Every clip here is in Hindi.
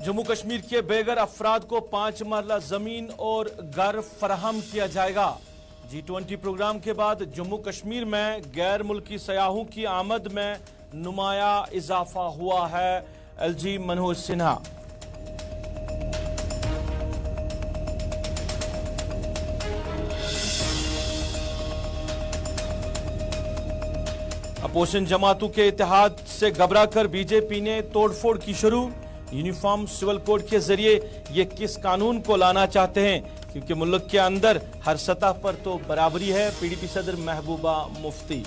जम्मू कश्मीर के बेघर अफराद को 5 मरला जमीन और घर फराहम किया जाएगा। G20 प्रोग्राम के बाद जम्मू कश्मीर में गैर मुल्की सयाहों की आमद में नुमाया इजाफा हुआ है। LG मनोज सिन्हा। अपोजिशन जमातों के इत्तेहाद से घबराकर बीजेपी ने तोड़फोड़ की शुरू। यूनिफॉर्म सिविल कोड के जरिए ये किस कानून को लाना चाहते हैं, क्योंकि मुल्क के अंदर हर सतह पर तो बराबरी है। PDP सदर Mehbooba Mufti.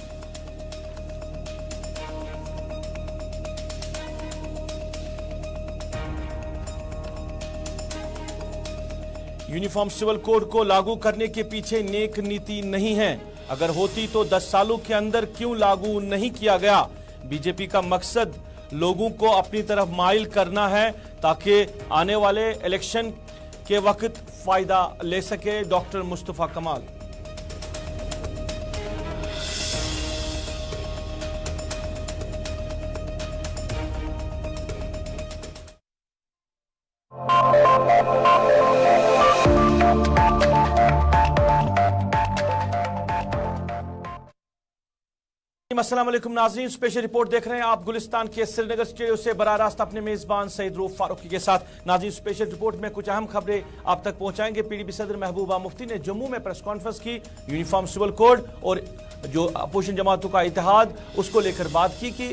Uniform civil code को लागू करने के पीछे नेक नीति नहीं है, अगर होती तो 10 सालों के अंदर क्यों लागू नहीं किया गया। बीजेपी का मकसद लोगों को अपनी तरफ माइल करना है ताकि आने वाले इलेक्शन के वक्त फायदा ले सके। डॉक्टर मुस्तफा कमाल। अस्सलाम वालेकुम नाज़रीन, स्पेशल रिपोर्ट देख रहे हैं आप गुलिस्तान के श्रीनगर स्टूडियो से बराह रास्त अपने मेजबान सईद रूफ फारूकी के साथ। नाज़रीन, स्पेशल रिपोर्ट में कुछ अहम खबरें आप तक पहुंचाएंगे। PDP सदर महबूबा मुफ्ती ने जम्मू में प्रेस कॉन्फ्रेंस की। यूनिफॉर्म सिविल कोड और जो अपोजिशन जमातों का इत्तेहाद, उसको लेकर बात की कि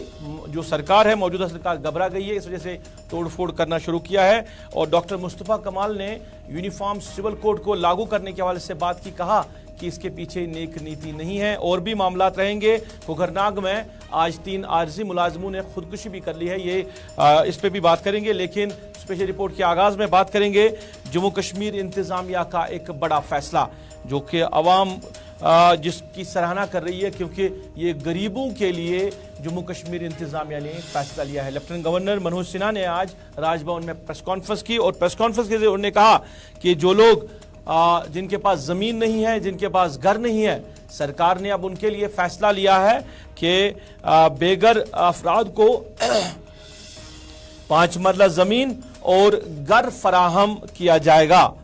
जो सरकार है, मौजूदा सरकार घबरा गई है, इस वजह से तोड़फोड़ करना शुरू किया है। और डॉक्टर मुस्तफा कमाल ने यूनिफॉर्म सिविल कोड को लागू करने के हवाले से बात की, कहा कि इसके पीछे नेक नीति नहीं है। और भी मामलात रहेंगे। कोकरनाग में आज 3 आरजी मुलाजमों ने खुदकुशी भी कर ली है, ये इस पे भी बात करेंगे। लेकिन स्पेशल रिपोर्ट के आगाज में बात करेंगे जम्मू कश्मीर इंतजामिया का एक बड़ा फैसला, जो कि अवाम जिसकी सराहना कर रही है, क्योंकि ये गरीबों के लिए जम्मू कश्मीर इंतजामिया ने फैसला लिया है। लेफ्टिनेंट गवर्नर मनोज सिन्हा ने आज राजभवन में प्रेस कॉन्फ्रेंस की और प्रेस कॉन्फ्रेंस के जरिए उन्होंने कहा कि जो लोग जिनके पास जमीन नहीं है, जिनके पास घर नहीं है, सरकार ने अब उनके लिए फैसला लिया है कि बेघर अफराद को 5 मरला जमीन और घर फराहम किया जाएगा।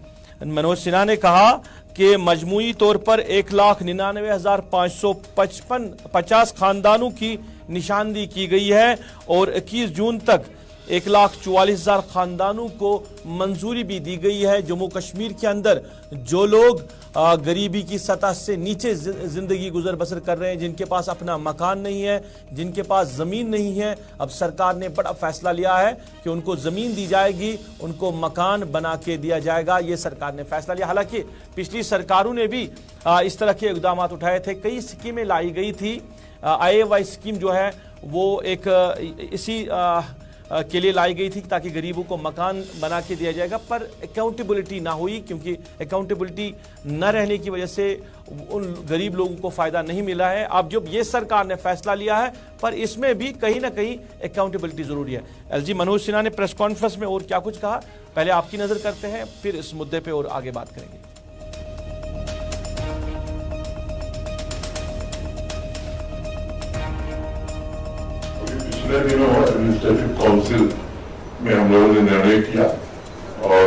मनोज सिन्हा ने कहा कि मजमूई तौर पर 1,99,550 खानदानों की निशानदेही की गई है और 21 जून तक 1,44,000 खानदानों को मंजूरी भी दी गई है। जम्मू कश्मीर के अंदर जो लोग गरीबी की सतह से नीचे जिंदगी गुजर बसर कर रहे हैं, जिनके पास अपना मकान नहीं है, जिनके पास जमीन नहीं है, अब सरकार ने बड़ा फैसला लिया है कि उनको जमीन दी जाएगी, उनको मकान बना के दिया जाएगा। ये सरकार ने फैसला लिया। हालांकि पिछली सरकारों ने भी इस तरह के इकदाम उठाए थे, कई स्कीमें लाई गई थी। IAY स्कीम जो है वो एक इसी के लिए लाई गई थी ताकि गरीबों को मकान बना के दिया जाएगा, पर अकाउंटेबिलिटी ना हुई, क्योंकि अकाउंटेबिलिटी न रहने की वजह से उन गरीब लोगों को फायदा नहीं मिला है। अब जब ये सरकार ने फैसला लिया है, पर इसमें भी कहीं ना कहीं अकाउंटेबिलिटी जरूरी है। LG मनोज सिन्हा ने प्रेस कॉन्फ्रेंस में और क्या कुछ कहा, पहले आपकी नजर करते हैं, फिर इस मुद्दे पर और आगे बात करेंगे। पिछले दिनों एडमिनिस्ट्रेटिव काउंसिल में हम लोगों ने निर्णय किया और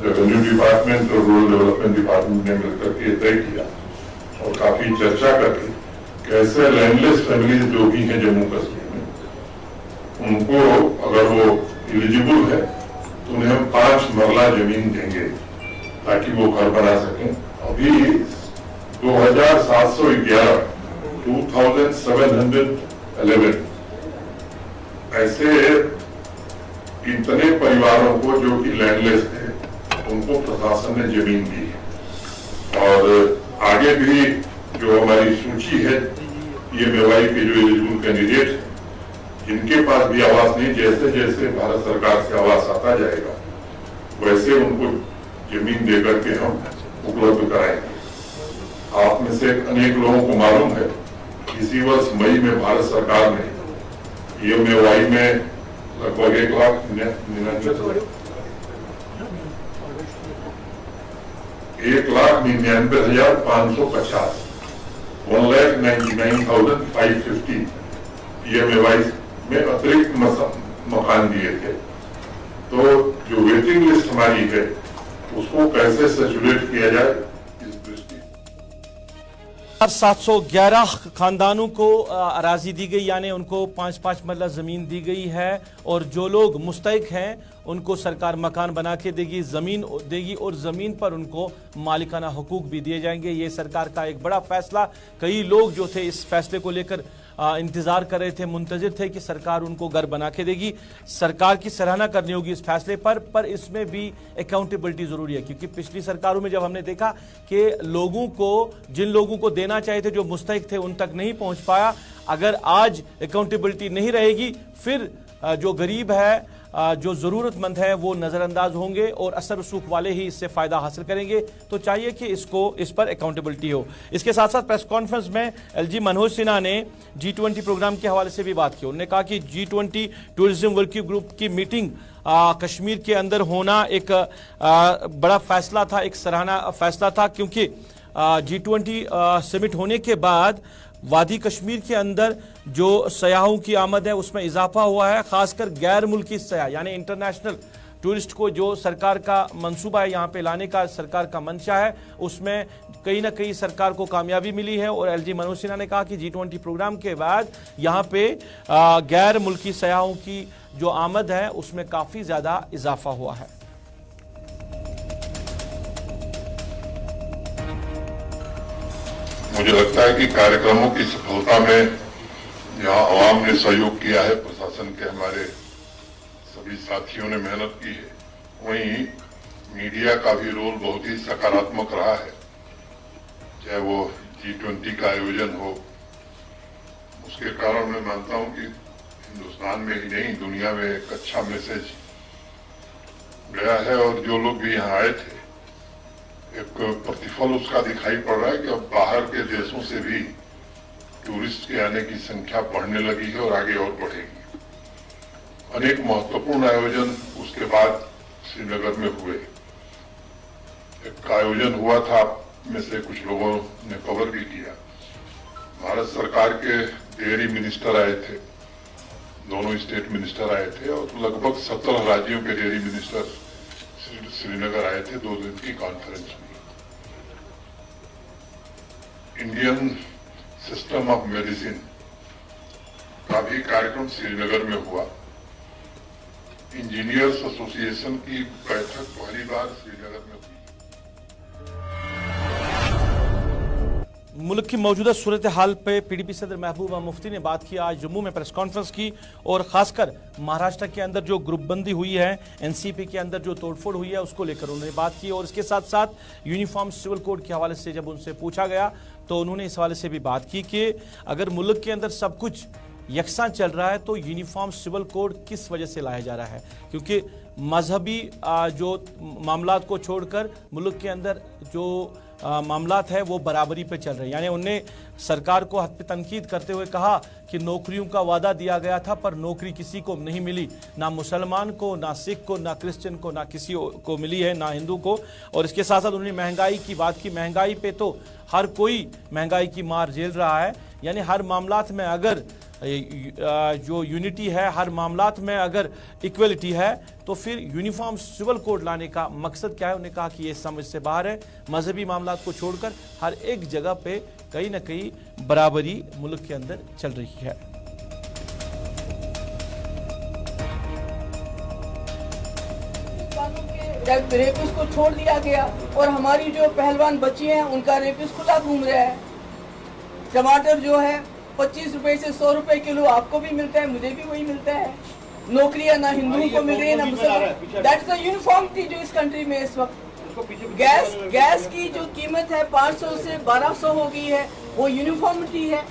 रेवेन्यू डिपार्टमेंट और रूरल डेवलपमेंट डिपार्टमेंट ने मिलकर के तय किया और काफी चर्चा करके कैसे लैंडलेस फैमिलीज जो भी हैं जम्मू कश्मीर में, उनको अगर वो एलिजिबल है तो उन्हें हम 5 मरला जमीन देंगे ताकि वो घर बना सकें। अभी 2711 ऐसे इतने परिवारों को जो कि लैंडलेस थे, उनको प्रशासन ने जमीन दी है। और आगे भी जो हमारी सूची है PMAY के जो एलिजिबल कैंडिडेट हैं, जिनके पास भी आवास नहीं, जैसे जैसे भारत सरकार से आवास आता जाएगा वैसे उनको जमीन देकर के हम उपलब्ध कराएंगे। आप में से अनेक लोगों को मालूम है, इसी वर्ष मई में भारत सरकार ने PMAY में लगभग 1,99,550 1,99,550 PMAY में अतिरिक्त मकान दिए थे। तो जो वेटिंग लिस्ट हमारी है उसको कैसे सैचुरेट किया जाए इस दृष्टि 711 खानदानों को अराजी दी गई, यानी उनको 5-5 मरला जमीन दी गई है और जो लोग मुस्तहिक हैं उनको सरकार मकान बना के देगी, जमीन देगी और जमीन पर उनको मालिकाना हुकूक भी दिए जाएंगे। ये सरकार का एक बड़ा फैसला। कई लोग जो थे इस फैसले को लेकर इंतजार कर रहे थे, मुंतजिर थे कि सरकार उनको घर बना के देगी। सरकार की सराहना करनी होगी इस फैसले पर इसमें भी अकाउंटेबिलिटी जरूरी है, क्योंकि पिछली सरकारों में जब हमने देखा कि लोगों को, जिन लोगों को देना चाहिए थे, जो मुस्तहिक थे, उन तक नहीं पहुंच पाया। अगर आज अकाउंटेबिलिटी नहीं रहेगी फिर जो गरीब है, जो जरूरतमंद है, वो नजरअंदाज होंगे और असर रसूख वाले ही इससे फायदा हासिल करेंगे। तो चाहिए कि इस पर अकाउंटेबिलिटी हो। इसके साथ साथ प्रेस कॉन्फ्रेंस में एलजी मनोज सिन्हा ने G20 प्रोग्राम के हवाले से भी बात की। उन्होंने कहा कि G20 टूरिज्म वर्किंग ग्रुप की मीटिंग कश्मीर के अंदर होना एक बड़ा फैसला था, एक सराहना फैसला था, क्योंकि G20 समिट होने के बाद वादी कश्मीर के अंदर जो सयाहों की आमद है उसमें इजाफा हुआ है, खासकर गैर मुल्की सयाह यानी इंटरनेशनल टूरिस्ट को जो सरकार का मंसूबा है यहाँ पे लाने का, सरकार का मंशा है, उसमें कहीं ना कहीं सरकार को कामयाबी मिली है। और एलजी मनोज सिन्हा ने कहा कि G20 प्रोग्राम के बाद यहाँ पे गैर मुल्की सयाहों की जो आमद है उसमें काफी ज्यादा इजाफा हुआ है। मुझे लगता है कि कार्यक्रमों की सफलता में जहां आवाम ने सहयोग किया है, प्रशासन के हमारे सभी साथियों ने मेहनत की है, वहीं मीडिया का भी रोल बहुत ही सकारात्मक रहा है। चाहे वो G20 का आयोजन हो, उसके कारण मैं मानता हूं कि हिंदुस्तान में ही नहीं दुनिया में एक अच्छा मैसेज गया है। और जो लोग भी यहाँ आए थे, एक प्रतिफल उसका दिखाई पड़ रहा है कि अब बाहर के देशों से भी टूरिस्ट के आने की संख्या बढ़ने लगी है और आगे और बढ़ेगी। अनेक महत्वपूर्ण आयोजन उसके बाद श्रीनगर में हुए। एक आयोजन हुआ था, आप में से कुछ लोगों ने कवर भी किया। भारत सरकार के डेयरी मिनिस्टर आए थे, दोनों स्टेट मिनिस्टर आए थे और लगभग 17 राज्यों के डेयरी मिनिस्टर श्रीनगर आए थे 2 दिन की कॉन्फ्रेंस में। इंडियन सिस्टम ऑफ मेडिसिन का भी कार्यक्रम श्रीनगर में हुआ। इंजीनियर्स एसोसिएशन की बैठक पहली बार श्रीनगर में हुई। मुल्क की मौजूदा सूरत हाल पे पीडीपी सदर महबूबा मुफ्ती ने बात की। आज जम्मू में प्रेस कॉन्फ्रेंस की और खासकर महाराष्ट्र के अंदर जो ग्रुपबंदी हुई है, एनसीपी के अंदर जो तोड़फोड़ हुई है, उसको लेकर उन्होंने बात की। और इसके साथ साथ यूनिफॉर्म सिविल कोड के हवाले से जब उनसे पूछा गया तो उन्होंने इस हवाले से भी बात की कि अगर मुल्क के अंदर सब कुछ यकसा चल रहा है तो यूनिफॉर्म सिविल कोड किस वजह से लाया जा रहा है, क्योंकि मजहबी जो मामलात को छोड़कर मुल्क के अंदर जो मामलात है वो बराबरी पे चल रहे हैं। यानी उन्होंने सरकार को हद पे तनकीद करते हुए कहा कि नौकरियों का वादा दिया गया था पर नौकरी किसी को नहीं मिली, ना मुसलमान को, ना सिख को, ना क्रिश्चियन को, ना किसी को मिली है, ना हिंदू को। और इसके साथ साथ उन्होंने महंगाई की बात की। महंगाई पे तो हर कोई महंगाई की मार झेल रहा है। यानी हर मामलात में अगर जो यूनिटी है, हर मामलात में अगर इक्वलिटी है तो फिर यूनिफॉर्म सिविल कोड लाने का मकसद क्या है। उन्होंने कहा कि ये समझ से बाहर है। मजहबी मामलात को छोड़कर हर एक जगह पे कहीं ना कहीं बराबरी मुल्क के अंदर चल रही है। रेपिस्ट को छोड़ दिया गया और हमारी जो पहलवान बच्ची हैं उनका रेपिस्ट खुला घूम रहा है। टमाटर जो है 25 रुपए से 100 रुपए किलो आपको भी मिलता है, मुझे भी वही मिलता है। नौकरियां ना हिंदुओं को मिल रही है ना मुसलमान। दैट्स द यूनिफॉर्मिटी जो इस कंट्री में इस वक्त। गैस की जो कीमत है 500 से 1200 हो गई है, वो यूनिफॉर्मिटी है।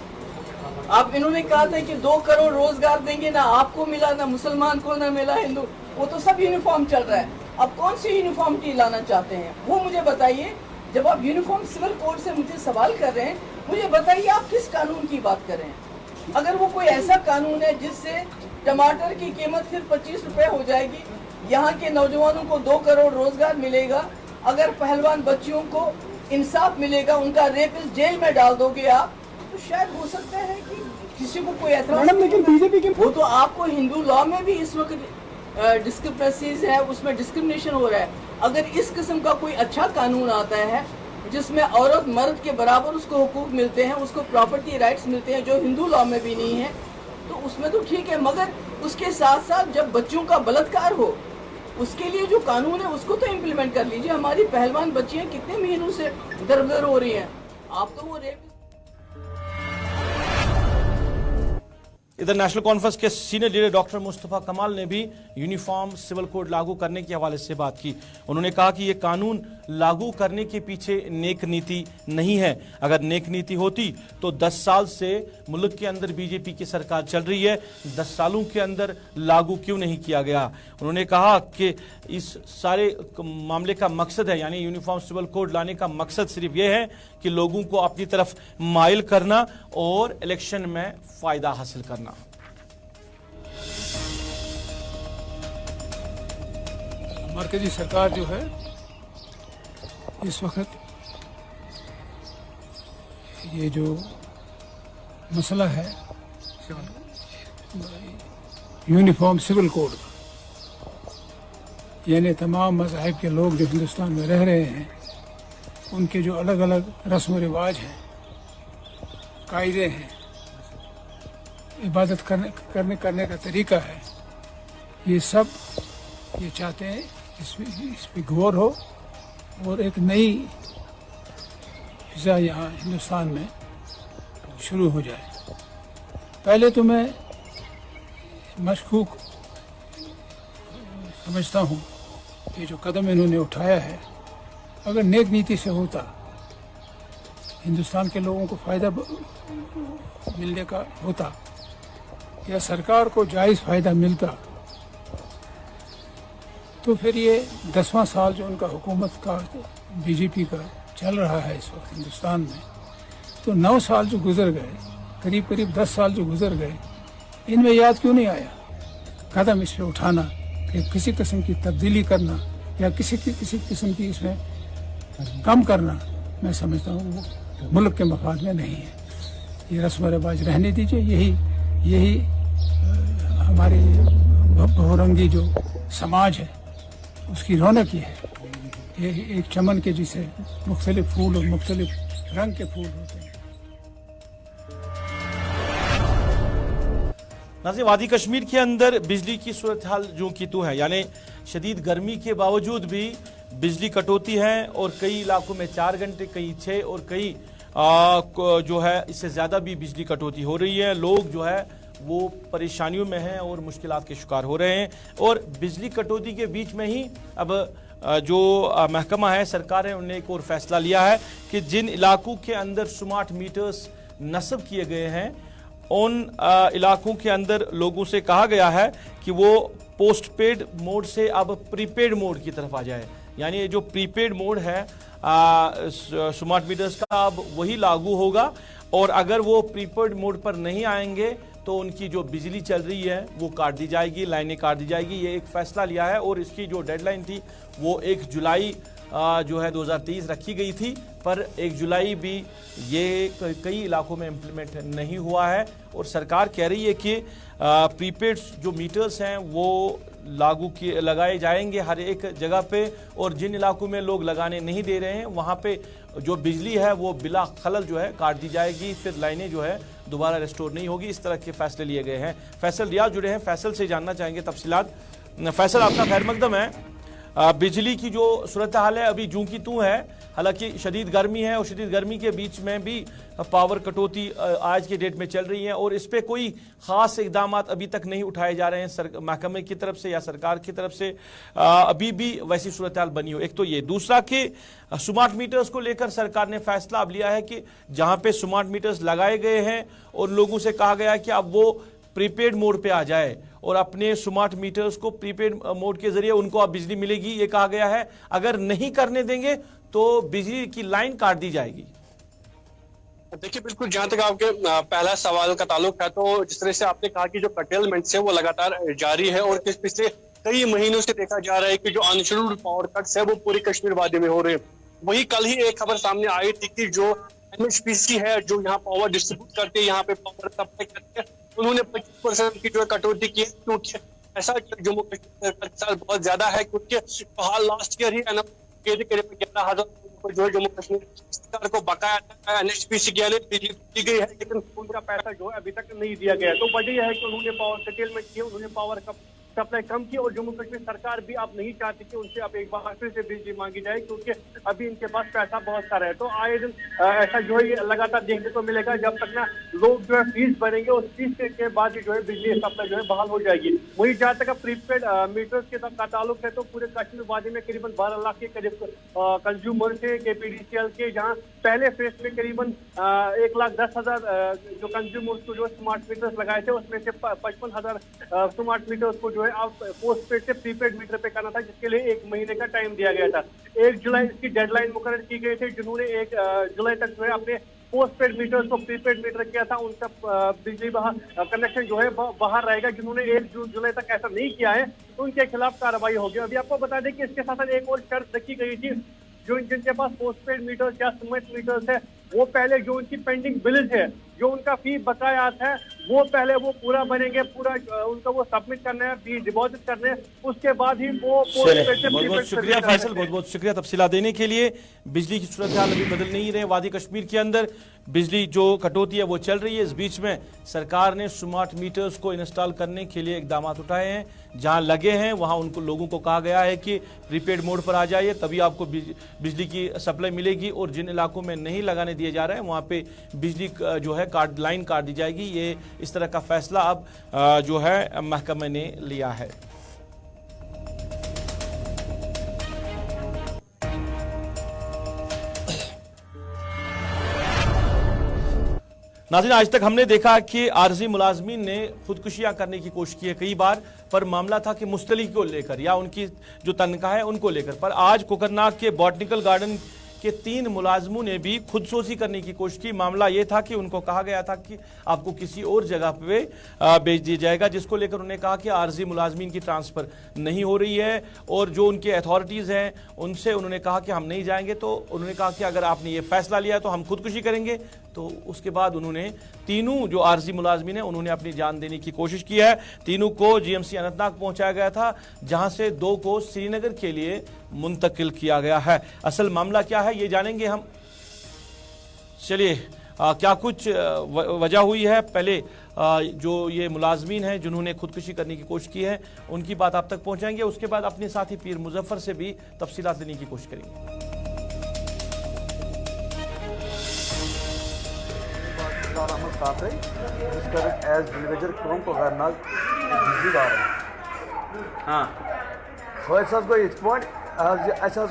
आप इन्होंने कहा था कि 2 करोड़ रोजगार देंगे, ना आपको मिला, ना मुसलमान को, ना मिला हिंदू। वो तो सब यूनिफॉर्म चल रहा है। अब कौन सी यूनिफॉर्मिटी लाना चाहते हैं वो मुझे बताइए। जब आप यूनिफॉर्म सिविल कोड से मुझे सवाल कर रहे हैं, मुझे बताइए आप किस कानून की बात कर रहे हैं। अगर वो कोई ऐसा कानून है जिससे टमाटर की कीमत फिर 25 रुपए हो जाएगी, यहाँ के नौजवानों को 2 करोड़ रोजगार मिलेगा, अगर पहलवान बच्चियों को इंसाफ मिलेगा, उनका रेपिस्ट जेल में डाल दोगे आप, तो शायद हो सकता है कि किसी को कोई ऐतराज। लेकिन बीजेपी के वो तो आपको हिंदू लॉ में भी इस वक्त डिस्क्रिपेंसीज है, उसमें डिस्क्रिमिनेशन हो रहा है। अगर इस किस्म का कोई अच्छा कानून आता है जिसमें औरत मर्द के बराबर उसको हुकूक मिलते हैं, उसको प्रॉपर्टी राइट्स मिलते हैं जो हिंदू लॉ में भी नहीं है, तो उसमें तो ठीक है। मगर उसके साथ साथ जब बच्चों का बलात्कार हो उसके लिए जो कानून है उसको तो इम्प्लीमेंट कर लीजिए। हमारी पहलवान बच्चियां कितने महीनों से दर हो रही हैं, आप तो वो रेप। इधर नेशनल कॉन्फ्रेंस के सीनियर लीडर डॉक्टर मुस्तफा कमाल ने भी यूनिफॉर्म सिविल कोड लागू करने के हवाले से बात की। उन्होंने कहा कि यह कानून लागू करने के पीछे नेक नीति नहीं है। अगर नेक नीति होती तो 10 साल से मुल्क के अंदर बीजेपी की सरकार चल रही है, 10 सालों के अंदर लागू क्यों नहीं किया गया। उन्होंने कहा कि इस सारे मामले का मकसद है, यानी यूनिफॉर्म सिविल कोड लाने का मकसद सिर्फ यह है कि लोगों को अपनी तरफ माइल करना और इलेक्शन में फायदा हासिल करना। मरकजी सरकार जो है इस वक्त ये जो मसला है यूनिफॉर्म सिविल कोड का, यानी तमाम मज़ाहिब के लोग जो हिंदुस्तान में रह रहे हैं उनके जो अलग अलग रस्म व रिवाज हैं, कायदे हैं, इबादत करने का तरीका है, ये सब ये चाहते हैं इस पे गौर हो और एक नई फिजा यहाँ हिंदुस्तान में शुरू हो जाए। पहले तो मैं मशकूक समझता हूँ कि जो कदम इन्होंने उठाया है, अगर नेक नीति से होता, हिंदुस्तान के लोगों को फ़ायदा मिलने का होता या सरकार को जायज़ फ़ायदा मिलता, तो फिर ये 10वां साल जो उनका हुकूमत का बीजेपी का चल रहा है इस वक्त हिंदुस्तान में, तो 9 साल जो गुजर गए, करीब करीब 10 साल जो गुजर गए, इनमें याद क्यों नहीं आया कदम इस पे उठाना कि किसी किस्म की तब्दीली करना या किसी किस्म की इसमें कम करना। मैं समझता हूँ वो मुल्क के मफाद में नहीं है। ये रस्म रिवाज रहने दीजिए, यही हमारे बहुरंगी जो समाज है उसकी रौनक ही है। ये एक चमन के जिसे मुख्तलिफ फूल और मुख्तलिफ रंग के फूल होते हैं। नाज़रीन, वादी कश्मीर के अंदर बिजली की सूरत हाल जो की तू है, यानी शदीद गर्मी के बावजूद भी बिजली कटौती है और कई इलाकों में 4 घंटे, कई 6 और कई जो है इससे ज़्यादा भी बिजली कटौती हो रही है। लोग जो है वो परेशानियों में हैं और मुश्किलात के शिकार हो रहे हैं। और बिजली कटौती के बीच में ही अब जो महकमा है, सरकार है, उन्होंने एक और फैसला लिया है कि जिन इलाकों के अंदर स्मार्ट मीटर्स नस्ब किए गए हैं उन इलाकों के अंदर लोगों से कहा गया है कि वो पोस्ट पेड मोड से अब प्रीपेड मोड की तरफ आ जाए। यानी ये जो प्रीपेड मोड है स्मार्ट मीटर्स का, अब वही लागू होगा और अगर वो प्रीपेड मोड पर नहीं आएंगे तो उनकी जो बिजली चल रही है वो काट दी जाएगी, लाइनें काट दी जाएगी। ये एक फैसला लिया है और इसकी जो डेडलाइन थी वो 1 जुलाई जो है 2023 रखी गई थी, पर 1 जुलाई भी ये कई इलाकों में इम्प्लीमेंट नहीं हुआ है। और सरकार कह रही है कि प्रीपेड जो मीटर्स हैं वो लगाए जाएंगे हर एक जगह पे, और जिन इलाकों में लोग लगाने नहीं दे रहे हैं वहाँ पे जो बिजली है वो बिला खलल जो है काट दी जाएगी, फिर लाइनें जो है दोबारा रिस्टोर नहीं होगी। इस तरह के फैसले लिए गए हैं। फैसल रियाज जुड़े हैं, फैसल से जानना चाहेंगे तफसीलात। फैसल, आपका खैर मकदम है। बिजली की जो सूरत हाल है अभी जूं की तूं है, हालांकि शदीद गर्मी है और शदीद गर्मी के बीच में भी पावर कटौती आज के डेट में चल रही है और इस पर कोई ख़ास इकदाम अभी तक नहीं उठाए जा रहे हैं महकमे की तरफ से या सरकार की तरफ से। अभी भी वैसी सूरत हाल बनी हो। एक तो ये, दूसरा कि स्मार्ट मीटर्स को लेकर सरकार ने फैसला अब लिया है कि जहाँ पे स्मार्ट मीटर्स लगाए गए हैं और लोगों से कहा गया है कि अब वो प्रीपेड मोड पे आ जाए और अपने स्मार्ट मीटर्स को प्रीपेड मोड के जरिए उनको अब बिजली मिलेगी, ये कहा गया है। अगर नहीं करने देंगे तो बिजली की लाइन काट दी जाएगी। देखिए, बिल्कुल जहां तक आपके पहला सवाल का ताल्लुक है, तो जिस तरह से आपने कहा कि जो कर्टेलमेंट है वो लगातार जारी है और पिछले कई महीनों से देखा जा रहा है कि जो अनशेड्यूल्ड पावर कट्स है वो पूरी कश्मीर वादी में हो रहे हैं। वही कल ही एक खबर सामने आई थी कि जो MHPC है जो यहाँ पावर डिस्ट्रीब्यूट करते हैं, यहाँ पे पावर सप्लाई करते हैं, उन्होंने 25% की जो कटौती की है, क्योंकि ऐसा जम्मू कश्मीर सरकार के साथ बहुत ज्यादा है, क्योंकि हाल लास्ट ईयर ही करीब 11,000 जो है जम्मू कश्मीर सरकार को बकाया NHPC की बिजली दी गई है, लेकिन उनका पैसा जो है अभी तक नहीं दिया गया। तो वजह यह है कि उन्होंने पावर सेटलमेंट किया, उन्होंने पावर सप्लाई कम की, और जम्मू कश्मीर सरकार भी अब नहीं चाहती कि उनसे अब एक बार फिर से बिजली मांगी जाए, क्योंकि अभी इनके पास पैसा बहुत सारा है। तो आए दिन ऐसा जो है ये लगातार देखने को मिलेगा, जब तक ना लोग जो है फीस भरेंगे, उस फीस के बाद जो है बिजली सप्लाई जो है बहाल हो जाएगी। वही जहाँ तक प्रीपेड मीटर्स के का ताल्लुक है, तो पूरे कश्मीर वादी में करीबन 12 लाख के करीब कंज्यूमर थे KPDCL के, जहाँ पहले फेज में करीबन 1,10,000 जो कंज्यूमर्स को जो स्मार्ट मीटर्स लगाए थे, उसमें से 55,000 स्मार्ट मीटर्स को जो है आप पोस्ट पेड से प्रीपेड मीटर पे करना था, जिसके लिए 1 महीने का टाइम दिया गया था। 1 जुलाई इसकी डेडलाइन मुकर्रर की गई थी। जिन्होंने 1 जुलाई तक जो है अपने पोस्ट पेड मीटर्स को प्रीपेड मीटर किया था, उनका बिजली कनेक्शन जो है बाहर रहेगा। जिन्होंने 1 जुलाई तक ऐसा नहीं किया है, तो उनके खिलाफ कार्रवाई होगी। अभी आपको बता दें कि इसके साथ एक और शर्त रखी गई थी, जो जिनके पास पोस्ट पेड मीटर्स या स्मार्ट मीटर्स है, वो पहले जो उनकी पेंडिंग बिल्स है, जो उनका फी बकायात है, वो पहले वो पूरा बनेंगे, पूरा उनका वो सबमिट करना है, फी डिपॉजिट करने हैं, उसके बाद ही वो बहुत बहुत शुक्रिया फैसल, बहुत बहुत शुक्रिया तफसीलात देने के लिए। बिजली की सूरत हाल अभी बदल नहीं रहे, वादी कश्मीर के अंदर बिजली जो कटौती है वो चल रही है। इस बीच में सरकार ने स्मार्ट मीटर्स को इंस्टॉल करने के लिए इकदाम उठाए हैं। जहां लगे हैं वहां उनको लोगों को कहा गया है कि प्रीपेड मोड पर आ जाइए, तभी आपको बिजली की सप्लाई मिलेगी, और जिन इलाकों में नहीं लगाने दिए जा रहे हैं वहां पे बिजली जो है लाइन काट दी जाएगी। ये इस तरह का फैसला अब जो है महकमे ने लिया है। नाज़रीन, आज तक हमने देखा कि आरजी मुलाजमीन ने खुदकुशियां करने की कोशिश की है कई बार, पर मामला था कि मुस्तली को लेकर या उनकी जो तनख्वाह है उनको लेकर। पर आज कोकरनाग के बॉटनिकल गार्डन के 3 मुलाजमों ने भी खुदसोसी करने की कोशिश की। मामला यह था कि उनको कहा गया था कि आपको किसी और जगह पे भेज दिया जाएगा, जिसको लेकर उन्होंने कहा कि आरजी मुलाजमीन की ट्रांसफ़र नहीं हो रही है, और जो उनके अथॉरिटीज़ हैं उनसे उन्होंने कहा कि हम नहीं जाएंगे। तो उन्होंने कहा कि अगर आपने ये फैसला लिया तो हम खुदकुशी करेंगे। तो उसके बाद उन्होंने तीनों जो आरजी मुलाजमीन हैं उन्होंने अपनी जान देने की कोशिश की है। तीनों को GMC अनंतनाग पहुंचाया गया था, जहां से 2 को श्रीनगर के लिए मुंतकिल किया गया है। असल मामला क्या है ये जानेंगे हम। चलिए, क्या कुछ वजह हुई है, पहले जो ये मुलाजमीन हैं जिन्होंने खुदकुशी करने की कोशिश की है उनकी बात आप तक पहुंचाएंगे। उसके बाद अपने साथी पीर मुजफ्फर से भी तफसीलात लेने की कोशिश करेंगे। अहमद काफे एज विलेजर कौम को करनाग बिजली दार हाँ गो ये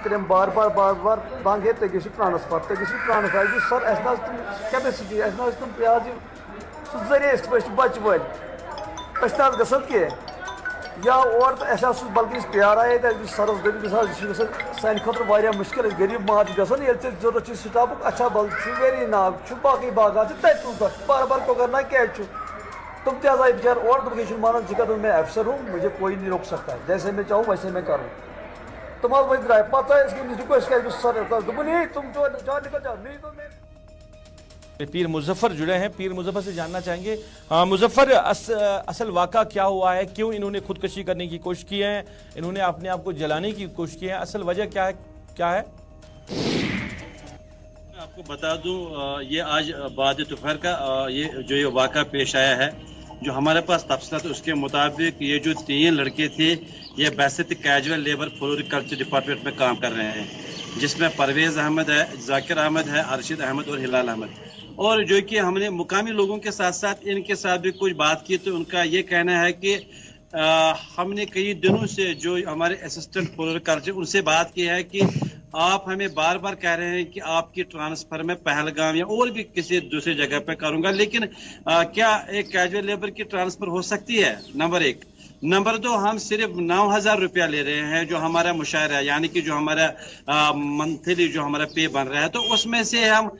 पे बार बार दांगे तगस ट्रांसफर सर कैपेसिटी तुम प्याज जरिए बच वल गसन कह या और बल्कि प्यार आए सर सान खुद मुश्किल गरीब मात गसन जरूरत स्टाफ अच्छा बल वेरी नाग बाकी बागात बार बार कोकरनाग क्या तुम ते आए बेचार और तुम माना जिक्र मैं अफसर हूँ, मुझे कोई नहीं रोक सकता है, जैसे मैं चाहूँ वैसे मैं करूँ। तुम वही द्राय पता है इसकी रिक्वेस्ट कर सर नहीं तुम जो निकल जाओ, नहीं तो मैं पीर मुजफ्फर जुड़े हैं, पीर मुजफ्फर से जानना चाहेंगे। मुजफ्फर, असल वाक़ा क्या हुआ है, क्यों इन्होंने खुदकशी करने की कोशिश की है, इन्होंने अपने आप को जलाने की कोशिश की है, असल वजह क्या है? मैं आपको बता दूं, ये आज बाद दोपहर का ये वाक़ा पेश आया है। जो हमारे पास तफसीलात उसके मुताबिक ये जो 3 लड़के थे ये basic casual labour floriculture department में काम कर रहे हैं, जिसमें परवेज़ अहमद है, जाकिर अहमद है, अरशद अहमद और हिलाल अहमद। और जो कि हमने मुकामी लोगों के साथ साथ इनके साथ भी कुछ बात की, तो उनका ये कहना है कि हमने कई दिनों से जो हमारे असिस्टेंट फ्लोरिकल्चर उनसे बात की है कि आप हमें बार बार कह रहे हैं कि आपकी ट्रांसफर में पहलगाम या और भी किसी दूसरी जगह पे करूंगा, लेकिन क्या एक कैजुअल लेबर की ट्रांसफर हो सकती है? नंबर 1। नंबर 2, हम सिर्फ 9,000 रुपया ले रहे हैं जो हमारा मुशायरा है, यानी कि जो हमारा मंथली जो हमारा पे बन रहा है, तो उसमें से हम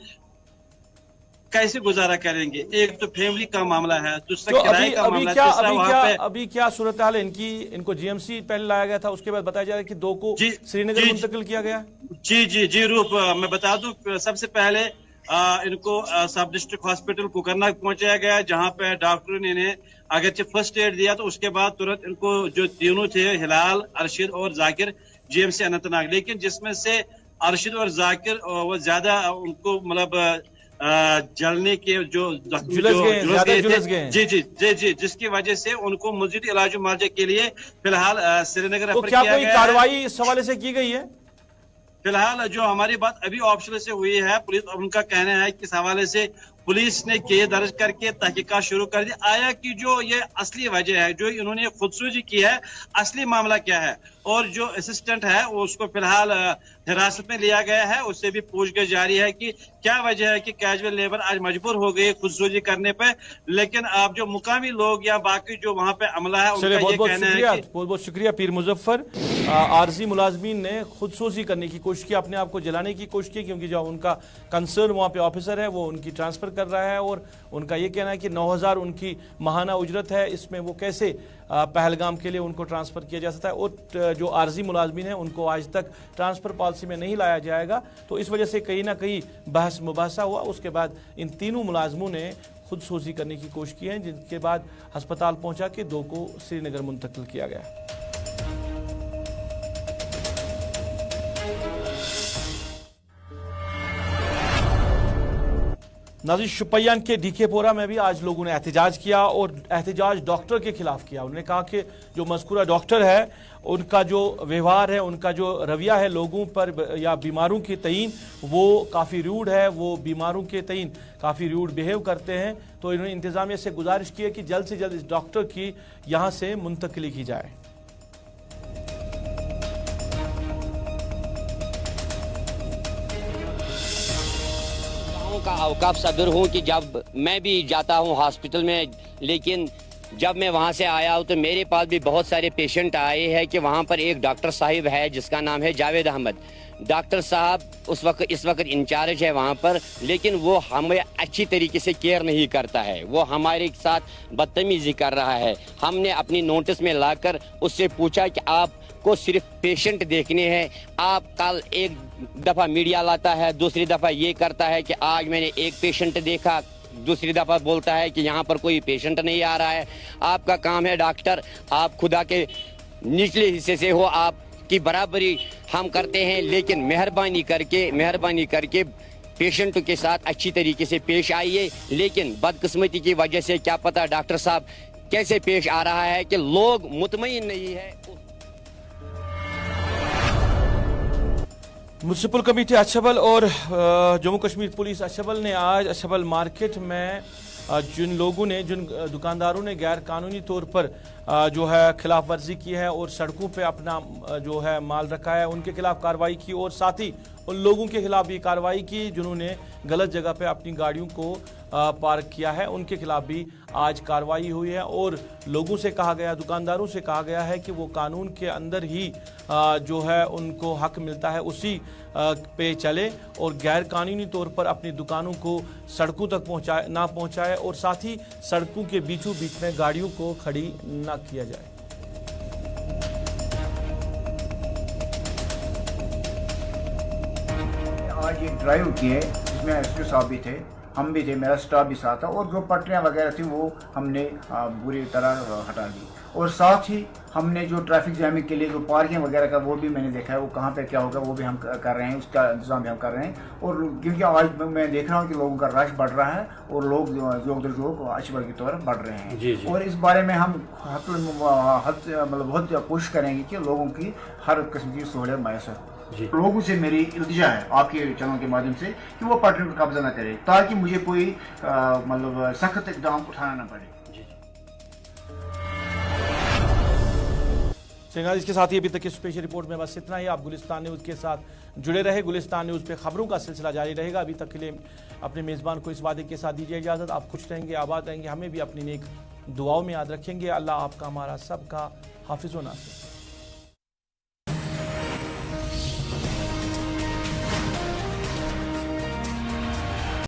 कैसे गुजारा करेंगे? एक तो फैमिली का मामला है, दूसरा किराए का मामला है। अभी क्या सूरत हाल है इनको GMC पहले लाया गया था, उसके बाद बताया जा रहा है कि 2 को श्रीनगर मुंतकिल किया गया। जी रूप मैं बता दूं, सबसे पहले इनको सब डिस्ट्रिक्ट हॉस्पिटल कोकरनाग पहुंचाया गया, जहां पे डॉक्टरों ने इन्हें अगरचे फर्स्ट एड दिया, तो उसके बाद तुरंत इनको जो तीनों थे हिलाल, अरशद और जाकिर जीएमसी अनंतनाग, लेकिन जिसमें से अरशद और जाकिर वो ज्यादा उनको मतलब जलने के जो जुलस गए जी, जिसकी वजह से उनको मजीद इलाज मुआवजे के लिए फिलहाल श्रीनगर तो क्या कोई कार्रवाई इस हवाले से की गई है? फिलहाल जो हमारी बात अभी ऑफिसर से हुई है, पुलिस उनका कहना है कि इस हवाले से पुलिस ने केस दर्ज करके तहकीकात शुरू कर दी। आया कि जो ये असली वजह है, जो इन्होंने खुदसूजी की है, असली मामला क्या है, और जो असिस्टेंट है वो उसको फिलहाल हिरासत में लिया गया है, उससे भी पूछताछ जारी है कि क्या वजह है कि कैजुअल लेबर आज मजबूर हो गई खुदसूजी करने पे। लेकिन आप जो मुकामी लोग या बाकी जो वहां पे अमला है, उनका ये कहना है कि बहुत बहुत शुक्रिया पीर मुजफ्फर। आरजी मुलाजमीन ने खुदसूजी करने की कोशिश की, अपने आप को जलाने की कोशिश की, क्योंकि जो उनका कंसर्न वहाँ पे ऑफिसर है वो उनकी ट्रांसफर कर रहा है, और उनका ये कहना है कि 9000 उनकी माहाना उजरत है, इसमें वो कैसे पहलगाम के लिए उनको ट्रांसफ़र किया जा सकता है, और जो आर्जी मुलाजमीन हैं उनको आज तक ट्रांसफ़र पॉलिसी में नहीं लाया जाएगा। तो इस वजह से कहीं ना कहीं बहस मुबासा हुआ। उसके बाद इन तीनों मुलाजमों ने खुदसूजी करने की कोशिश की है, जिनके बाद अस्पताल पहुंचा के 2 को श्रीनगर मुंतकिल किया गया। नाज़रीन, शुपियान के डीकेपोरा में भी आज लोगों ने एहतजाज किया, और एहतजाज डॉक्टर के खिलाफ किया। उन्होंने कहा कि जो मज़कूरा डॉक्टर है उनका जो व्यवहार है, उनका जो रवैया है लोगों पर या बीमारों के तईन, वो काफ़ी रूड है, वो बीमारों के तईन काफ़ी रूड बिहेव करते हैं। तो इन्होंने इंतज़ामिया से गुजारिश की है कि जल्द से जल्द इस डॉक्टर की यहाँ से मुंतकिली की जाए। का औकाफ सदर हूँ कि जब मैं भी जाता हूँ हॉस्पिटल में, लेकिन जब मैं वहाँ से आया हूँ तो मेरे पास भी बहुत सारे पेशेंट आए हैं कि वहाँ पर एक डॉक्टर साहिब है जिसका नाम है जावेद अहमद। डॉक्टर साहब इस वक्त इंचार्ज है वहाँ पर, लेकिन वो हमें अच्छी तरीके से केयर नहीं करता है, वो हमारे साथ बदतमीजी कर रहा है। हमने अपनी नोटिस में लाकर उससे पूछा कि आप को सिर्फ पेशेंट देखने हैं, आप कल एक दफ़ा मीडिया लाता है, दूसरी दफ़ा ये करता है कि आज मैंने एक पेशेंट देखा, दूसरी दफ़ा बोलता है कि यहाँ पर कोई पेशेंट नहीं आ रहा है। आपका काम है डॉक्टर, आप खुदा के निचले हिस्से से हो, आपकी बराबरी हम करते हैं, लेकिन मेहरबानी करके पेशेंट के साथ अच्छी तरीके से पेश आइए। लेकिन बदकिस्मती की वजह से क्या पता डॉक्टर साहब कैसे पेश आ रहा है कि लोग मुतमईन नहीं है। म्युनिसिपल कमेटी अछबल और जम्मू कश्मीर पुलिस अछबल ने आज अछबल मार्केट में जिन लोगों ने, जिन दुकानदारों ने गैर कानूनी तौर पर जो है खिलाफ वर्जी की है और सड़कों पे अपना जो है माल रखा है, उनके खिलाफ कार्रवाई की, और साथ ही उन लोगों के खिलाफ भी कार्रवाई की जिन्होंने गलत जगह पे अपनी गाड़ियों को पार्क किया है, उनके खिलाफ भी आज कार्रवाई हुई है। और लोगों से कहा गया, दुकानदारों से कहा गया है कि वो कानून के अंदर ही जो है उनको हक मिलता है उसी पे चले, और गैर कानूनी तौर पर अपनी दुकानों को सड़कों तक ना पहुंचाए, और साथ ही सड़कों के बीचों बीच में गाड़ियों को खड़ी ना किया जाए। आज एक ड्राइव किए जिसमें एसपी साहब भी थे, हम भी थे, मेरा स्टाफ भी साथ था, और जो पटरियां वगैरह थी वो हमने बुरी तरह हटा दी। और साथ ही हमने जो ट्रैफिक जैमिंग के लिए जो पार्किंग वगैरह का वो भी मैंने देखा है, वो कहाँ पे क्या होगा वो भी हम कर रहे हैं, उसका इंतजाम भी हम कर रहे हैं। और क्योंकि आज मैं देख रहा हूँ कि लोगों का रश बढ़ रहा है और लोग जो अछबल की तरफ बढ़ रहे हैं, और इस बारे में हम मतलब बहुत कोशिश करेंगे कि लोगों की हर किस्म की सहूलियत मैसर। लोगों से मेरी इल्तिजा है आपके चैनल के माध्यम से कि वो पटरी पर कब्जा न करे, ताकि मुझे कोई मतलब सख्त इकदाम उठाना न पड़े। सिंगार, इसके साथ ही अभी तक की स्पेशल रिपोर्ट में बस इतना ही। आप गुलिस्तान न्यूज़ के साथ जुड़े रहे, गुलिस्तान न्यूज़ पे खबरों का सिलसिला जारी रहेगा। अभी तक के लिए अपने मेज़बान को इस वादे के साथ दीजिए इजाज़त। आप खुश रहेंगे, आबाद रहेंगे, हमें भी अपनी नेक दुआओं में याद रखेंगे। अल्लाह आपका, हमारा सबका हाफिज़ व नासिर।